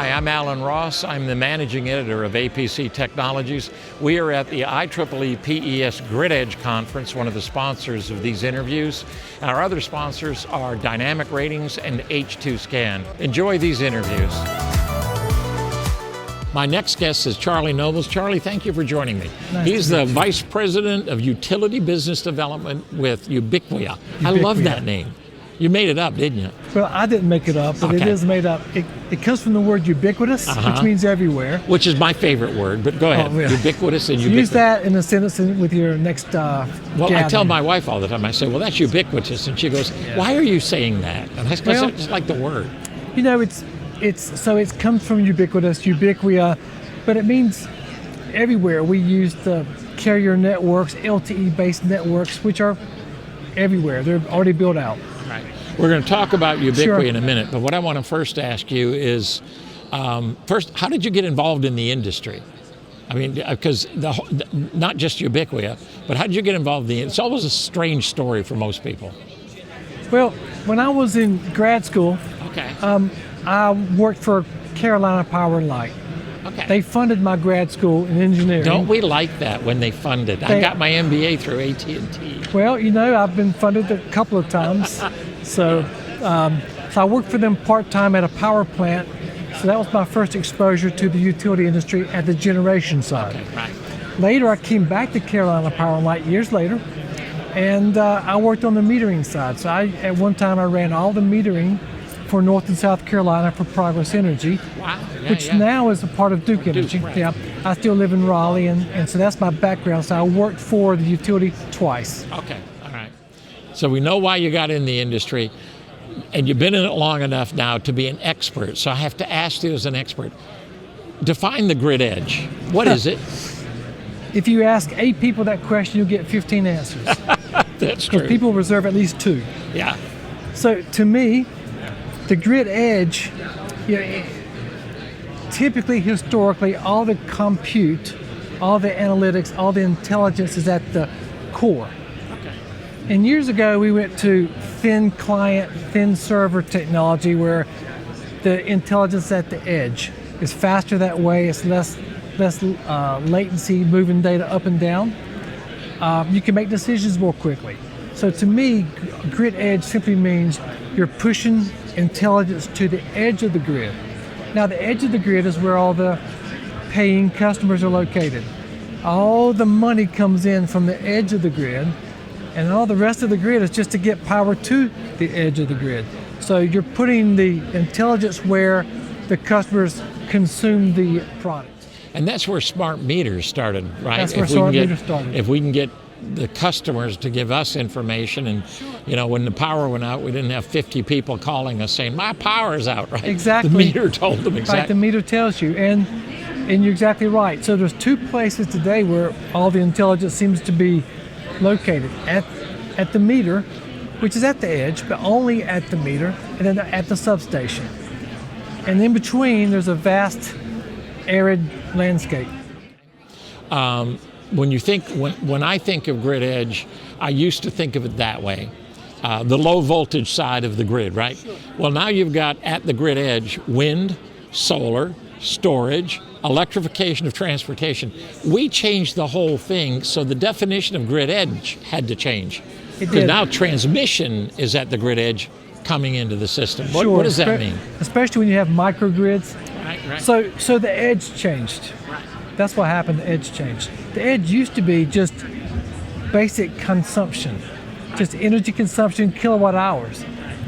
Hi, I'm Alan Ross. I'm the managing editor of APC Technologies. We are at the IEEE PES Grid Edge Conference, one of the sponsors of these interviews. And our other sponsors are Dynamic Ratings and H2 Scan. Enjoy these interviews. My next guest is Charlie Nobles. Charlie, thank you for joining me. He's the Vice President of Utility Business Development with Ubicquia. I love that name. You made it up, didn't you? Well, I didn't make it up, but it is made up. It comes from the word ubiquitous, which means everywhere. Which is my favorite word, but go ahead. Ubiquitous and ubiquitous. Use that in a sentence with your next Well, gathering. I tell my wife all the time, I say, well, that's ubiquitous. And she goes, why are you saying that? And I just like the word. You know, it comes from ubiquitous, Ubicquia, but it means everywhere. We use the carrier networks, LTE-based networks, which are everywhere. They're already built out. Right. We're going to talk about Ubicquia in a minute, but what I want to first ask you is, first, how did you get involved in the industry? I mean, because not just Ubicquia, but how did you get involved in it's always a strange story for most people. Well, when I was in grad school, I worked for Carolina Power and Light. They funded my grad school in engineering. Don't we like that when they fund it? I got my MBA through AT&T. Well, you know, I've been funded a couple of times. So I worked for them part-time at a power plant. So that was my first exposure to the utility industry at the generation side. Later, I came back to Carolina Power and Light years later, and I worked on the metering side. So at one time, I ran all the metering for North and South Carolina for Progress Energy, which now is a part of Duke Energy. Yeah, I still live in Raleigh, and so that's my background. So I worked for the utility twice. Okay, all right. So we know why you got in the industry, and you've been in it long enough now to be an expert. So I have to ask you as an expert, define the grid edge. What is it? If you ask 8 people that question, you'll get 15 answers. That's true. Because people reserve at least 2. Yeah. So to me, the grid edge, typically, historically, all the compute, all the analytics, all the intelligence is at the core. And years ago, we went to thin client, thin server technology where the intelligence at the edge is faster that way. It's less latency moving data up and down. You can make decisions more quickly. So to me, grid edge simply means you're pushing intelligence to the edge of the grid. Now, the edge of the grid is where all the paying customers are located. All the money comes in from the edge of the grid, and all the rest of the grid is just to get power to the edge of the grid. So you're putting the intelligence where the customers consume the product. And that's where smart meters started, right? That's where smart meters started. If we can get the customers to give us information, and when the power went out, we didn't have 50 people calling us saying, my power's out, right? Exactly. The meter told them exactly. Right, the meter tells you, and you're exactly right. So there's 2 places today where all the intelligence seems to be located, at the meter, which is at the edge, but only at the meter, and then at the substation. And in between, there's a vast arid landscape. When I think of grid edge, I used to think of it that way, the low voltage side of the grid, right? Sure. Well, now you've got at the grid edge wind, solar, storage, electrification of transportation. We changed the whole thing, so the definition of grid edge had to change. Because now transmission is at the grid edge coming into the system. What does that mean? Especially when you have microgrids. Right. So the edge changed. Right. That's what happened, the edge changed. The edge used to be just basic consumption, just energy consumption, kilowatt hours.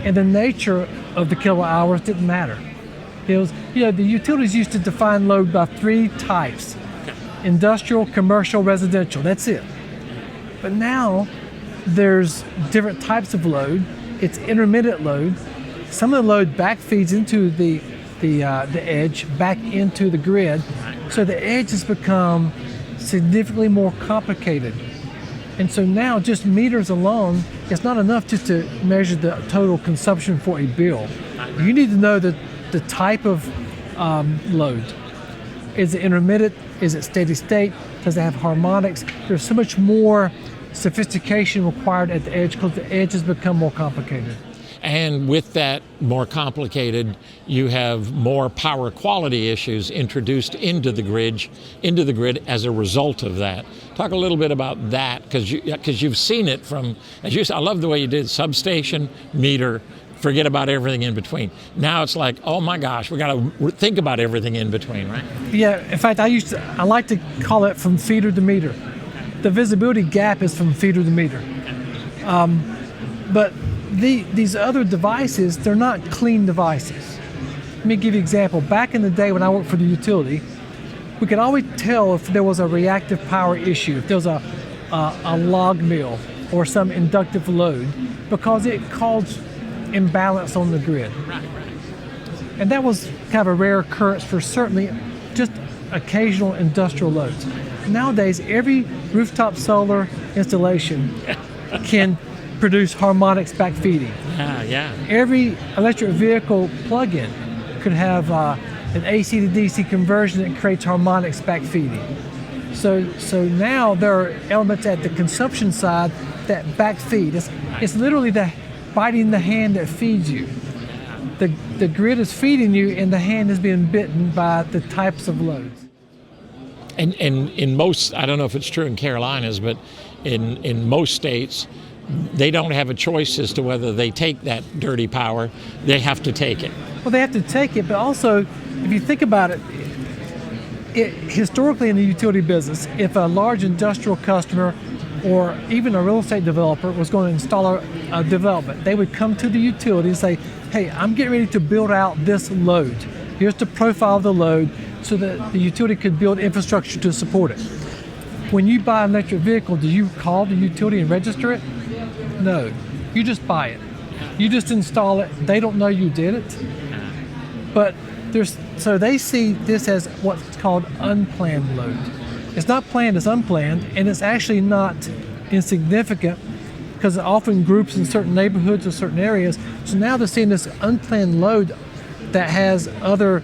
And the nature of the kilowatt hours didn't matter. It was, the utilities used to define load by 3 types: industrial, commercial, residential, that's it. But now there's different types of load. It's intermittent load. Some of the load back feeds into the edge, back into the grid. So the edge has become significantly more complicated. And so now just meters alone, it's not enough just to measure the total consumption for a bill. You need to know the type of load. Is it intermittent? Is it steady state? Does it have harmonics? There's so much more sophistication required at the edge because the edge has become more complicated. And with that more complicated, you have more power quality issues introduced into the grid as a result of that. Talk a little bit about that, because you've seen it from, as you said, I love the way you did substation, meter, forget about everything in between. Now it's like, oh my gosh, we got to think about everything in between, right? Yeah, in fact, I like to call it from feeder to meter. The visibility gap is from feeder to meter. But these other devices, they're not clean devices. Let me give you an example. Back in the day when I worked for the utility, we could always tell if there was a reactive power issue, if there was a log mill or some inductive load, because it caused imbalance on the grid. Right. And that was kind of a rare occurrence for certainly just occasional industrial loads. Nowadays, every rooftop solar installation can produce harmonics backfeeding. Yeah. Every electric vehicle plug-in could have an AC to DC conversion that creates harmonics backfeeding. So now there are elements at the consumption side that backfeed. It's literally biting the hand that feeds you. The grid is feeding you, and the hand is being bitten by the types of loads. And in most, I don't know if it's true in Carolinas, but in most states, they don't have a choice as to whether they take that dirty power. They have to take it. Well, they have to take it, but also, if you think about it, historically in the utility business, if a large industrial customer or even a real estate developer was going to install a development, they would come to the utility and say, hey, I'm getting ready to build out this load. Here's the profile of the load so that the utility could build infrastructure to support it. When you buy an electric vehicle, do you call the utility and register it? No, you just buy it. You just install it. They don't know you did it. But so they see this as what's called unplanned load. It's not planned, it's unplanned, and it's actually not insignificant because it often groups in certain neighborhoods or certain areas. So now they're seeing this unplanned load that has other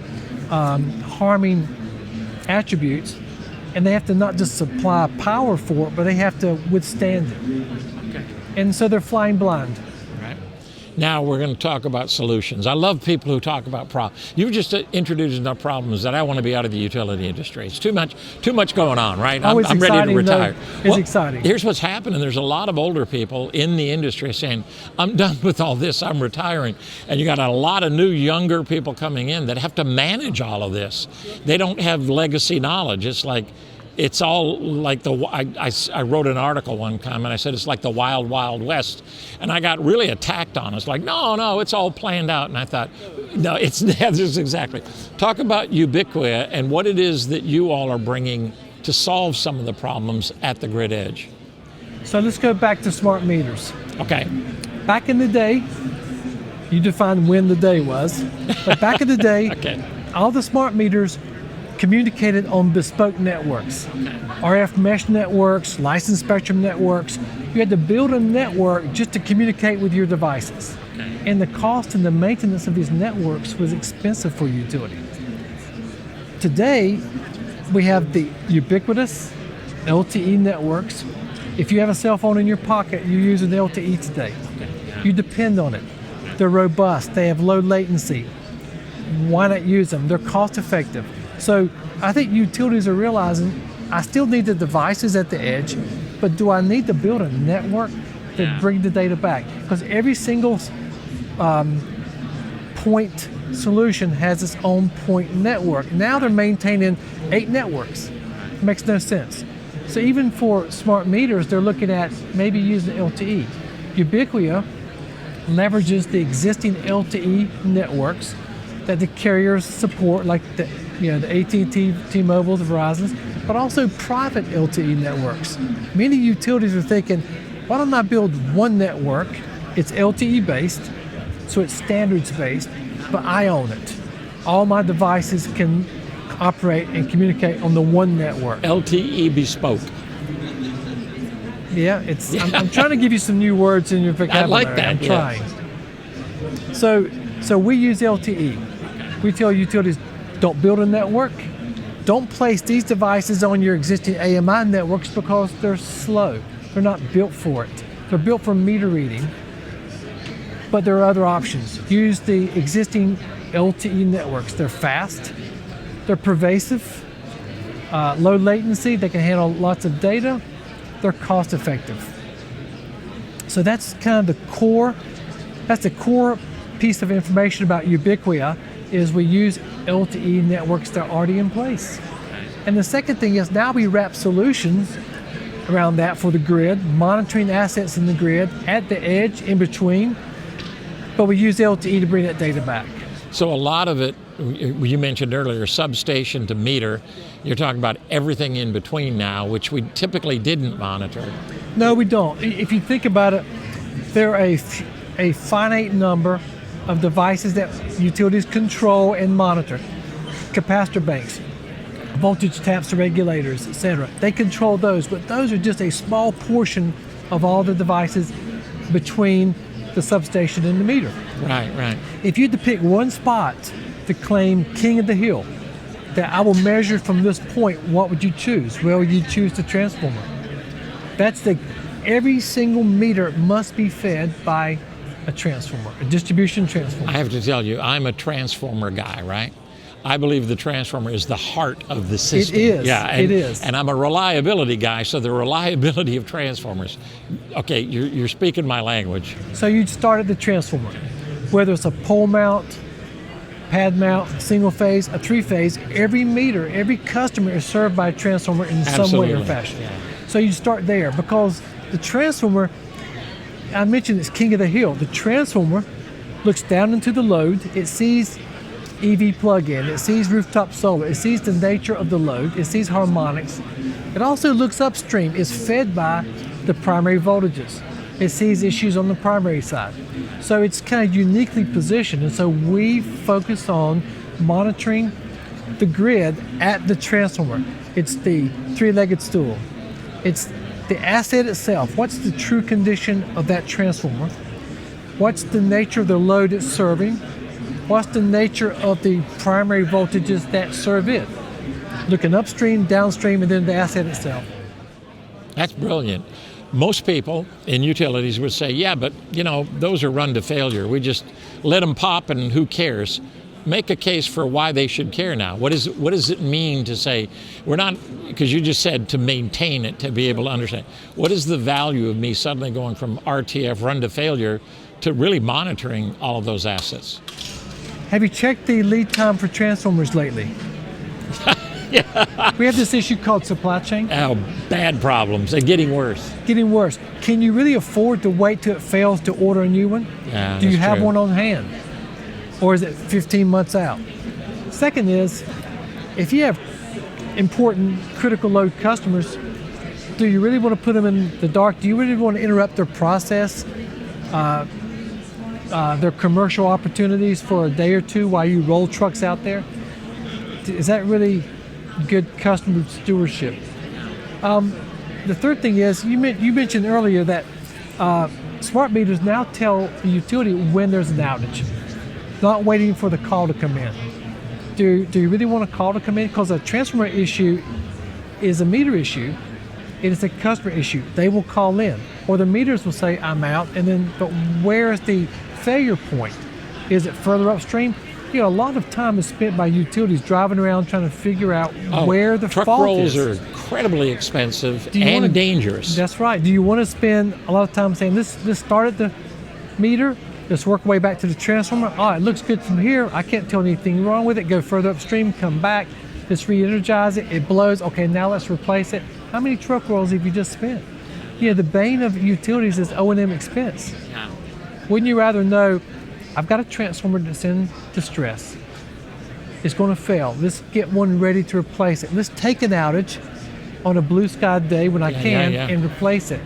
harming attributes, and they have to not just supply power for it, but they have to withstand it. Okay. And so they're flying blind. Right. Now we're going to talk about solutions. I love people who talk about problems. You've just introduced enough problems that I want to be out of the utility industry. It's too much going on, right? Oh, I'm ready to retire. It's exciting. Here's what's happening. There's a lot of older people in the industry saying, I'm done with all this, I'm retiring. And you got a lot of new, younger people coming in that have to manage all of this. They don't have legacy knowledge. It's all like I wrote an article one time and I said it's like the wild, wild west. And I got really attacked on it. It's like, no, it's all planned out. And I thought, no, it's just exactly. Talk about Ubicquia and what it is that you all are bringing to solve some of the problems at the grid edge. So let's go back to smart meters. Okay. Back in the day, you defined when the day was, but back in the day, Okay. all the smart meters communicated on bespoke networks, RF mesh networks, licensed spectrum networks. You had to build a network just to communicate with your devices. And the cost and the maintenance of these networks was expensive for utility. Today, we have the ubiquitous LTE networks. If you have a cell phone in your pocket, you use an LTE today. You depend on it. They're robust, they have low latency. Why not use them? They're cost effective. So I think utilities are realizing I still need the devices at the edge, but do I need to build a network that bring the data back? Because every single point solution has its own point network. Now they're maintaining 8 networks. It makes no sense. So even for smart meters, they're looking at maybe using LTE. Ubicquia leverages the existing LTE networks that the carriers support, like the AT&T, T-Mobile, the Verizons, but also private LTE networks. Many utilities are thinking, why don't I build one network? It's LTE based, so it's standards based, but I own it. All my devices can operate and communicate on the one network. LTE bespoke. Yeah, I'm trying to give you some new words in your vocabulary. I like that. I'm trying. So we use LTE. We tell utilities, don't build a network. Don't place these devices on your existing AMI networks because they're slow. They're not built for it. They're built for meter reading. But there are other options. Use the existing LTE networks. They're fast, they're pervasive, low latency, they can handle lots of data, they're cost effective. So that's kind of the core piece of information about Ubicquia is we use LTE networks that are already in place. And the second thing is now we wrap solutions around that for the grid, monitoring assets in the grid, at the edge, in between, but we use LTE to bring that data back. So a lot of it, you mentioned earlier, substation to meter, you're talking about everything in between now, which we typically didn't monitor. No, we don't. If you think about it, there are a finite number of devices that utilities control and monitor. Capacitor banks, voltage taps to regulators, etc. They control those, but those are just a small portion of all the devices between the substation and the meter. Right. If you had to pick one spot to claim king of the hill, that I will measure from this point, what would you choose? Well, you'd choose the transformer. Every single meter must be fed by a transformer, a distribution transformer. I have to tell you, I'm a transformer guy, right? I believe the transformer is the heart of the system. It is. Yeah, it is. And I'm a reliability guy, so the reliability of transformers. Okay, you're speaking my language. So you'd start at the transformer, whether it's a pole mount, pad mount, single phase, a three phase. Every meter, every customer is served by a transformer in some way or fashion. Yeah. So you start there because the transformer, I mentioned it's king of the hill. The transformer looks down into the load. It sees EV plug-in. It sees rooftop solar. It sees the nature of the load. It sees harmonics. It also looks upstream. It's fed by the primary voltages. It sees issues on the primary side. So it's kind of uniquely positioned. And so we focus on monitoring the grid at the transformer. It's the three-legged stool. It's the asset itself. What's the true condition of that transformer? What's the nature of the load it's serving? What's the nature of the primary voltages that serve it? Looking upstream, downstream, and then the asset itself. That's brilliant. Most people in utilities would say, yeah, but those are run to failure. We just let them pop and who cares? Make a case for why they should care now. What does it mean to say, we're not, because you just said to maintain it, to be able to understand. What is the value of me suddenly going from RTF, run to failure, to really monitoring all of those assets? Have you checked the lead time for transformers lately? Yeah. We have this issue called supply chain. Oh, bad problems. They're getting worse. Getting worse. Can you really afford to wait till it fails to order a new one? Yeah, Do you have true. one on hand? Or is it 15 months out? Second is, if you have important critical load customers, do you really want to put them in the dark? Do you really want to interrupt their process, their commercial opportunities for a day or two while you roll trucks out there? Is that really good customer stewardship? The third thing is, you mentioned earlier that smart meters now tell the utility when there's an outage, not waiting for the call to come in. Do you really want a call to come in? Because a transformer issue is a meter issue. It is a customer issue. They will call in, or the meters will say, I'm out, but where is the failure point? Is it further upstream? A lot of time is spent by utilities driving around trying to figure out where the truck fault rolls is. are incredibly expensive wanna- dangerous. That's right. Do you want to spend a lot of time saying, let's start at the meter, let's work our way back to the transformer. It looks good from here. I can't tell anything wrong with it. Go further upstream, come back, let's re-energize it. It blows. Okay, now let's replace it. How many truck rolls have you just spent? The bane of utilities is O&M expense. Yeah. Wouldn't you rather know, I've got a transformer that's in distress. It's going to fail. Let's get one ready to replace it. Let's take an outage on a blue sky day when I can and replace it.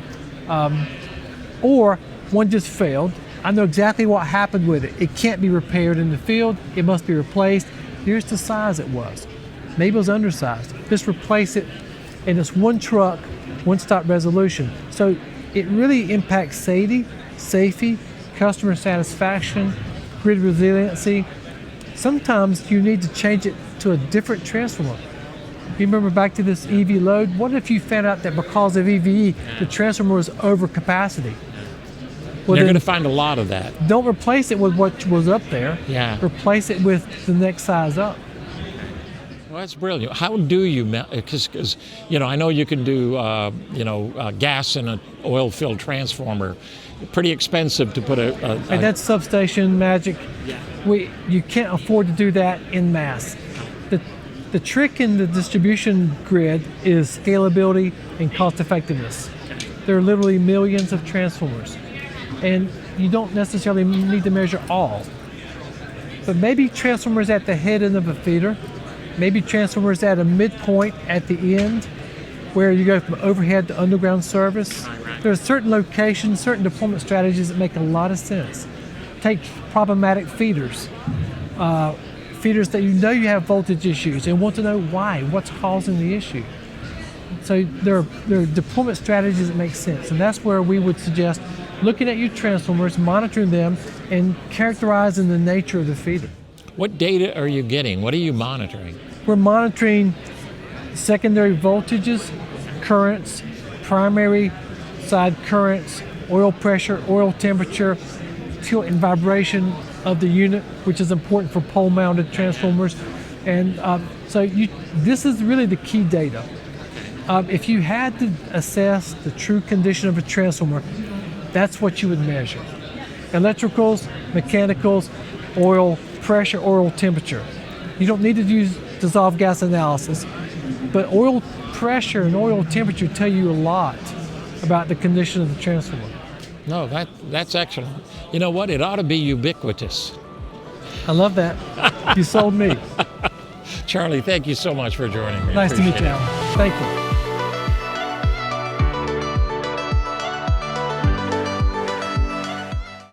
Or one just failed. I know exactly what happened with it. It can't be repaired in the field. It must be replaced. Here's the size it was. Maybe it was undersized. Let's replace it. And it's one truck, one-stop resolution. So it really impacts safety, customer satisfaction, grid resiliency. Sometimes you need to change it to a different transformer. You remember back to this EV load? What if you found out that because of EVE, the transformer was over capacity? Well, You're then going to find a lot of that. don't replace it with what was up there. Yeah. Replace it with the next size up. Well, that's brilliant. How do you, because, I know you can do, gas in an oil-filled transformer. Pretty expensive to put And that's substation magic. You can't afford to do that in mass. The trick in the distribution grid is scalability and cost effectiveness. There are literally millions of transformers, and you don't necessarily need to measure all. But maybe transformers at the head end of a feeder, maybe transformers at a midpoint at the end, where you go from overhead to underground service. There are certain locations, certain deployment strategies that make a lot of sense. Take problematic feeders. Feeders that you have voltage issues and want to know why, what's causing the issue. So there are deployment strategies that make sense, and that's where we would suggest looking at your transformers, monitoring them, and characterizing the nature of the feeder. What data are you getting? What are you monitoring? We're monitoring secondary voltages, currents, primary side currents, oil pressure, oil temperature, tilt and vibration of the unit, which is important for pole-mounted transformers. And this is really the key data. If you had to assess the true condition of a transformer, that's what you would measure. Electricals, mechanicals, oil pressure, oil temperature. You don't need to use dissolved gas analysis, but oil pressure and oil temperature tell you a lot about the condition of the transformer. No, that's excellent. You know what? It ought to be ubiquitous. I love that. You sold me. Charlie, thank you so much for joining me. Nice to meet you, Alan. Thank you.